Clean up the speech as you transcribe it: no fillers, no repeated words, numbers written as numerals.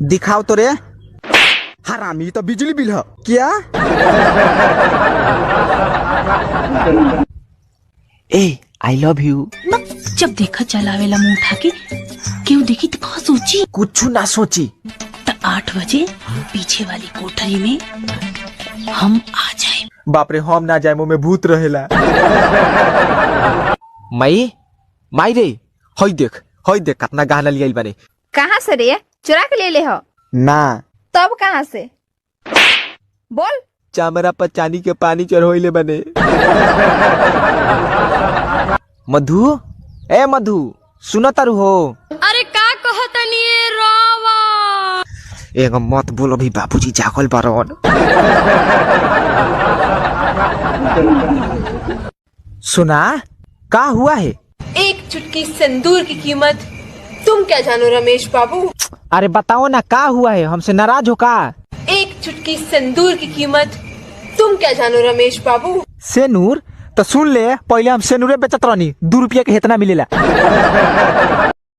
दिखाओ तो रे। हरामी तो बिजली बिल है क्या? ए आई लव यू। जब देखा चलावेला मुंह उठा के क्यों देखी तो कहा सोची? कुछ ना सोची। तो 8 बजे पीछे वाली कोठरी में हम आ जाए। बाप रे हम ना जाए, मुंह में भूत रहेला। माई रे हई देख कितना गहना लिया बने। कहाँ से रे? चुरा के ले ले हो? ना तब कहाँ से? बोल। चामरा पर चांदी के पानी चढ़ोइले बने। मधु ए मधु सुनो तारू हो? अरे का कहतनी रावा? एगो मत बोलो भी, बाबूजी जागल बारन। सुना का हुआ है? एक चुटकी सिंदूर की कीमत तुम क्या जानो रमेश बाबू? अरे बताओ ना का हुआ है, हमसे नाराज हो का? एक चुटकी सिंदूर की कीमत तुम क्या जानो रमेश बाबू? सेनूर तो सुन ले, पहले हम सेनूरे बेचत रहनी, 2 रुपया के इतना मिलेला।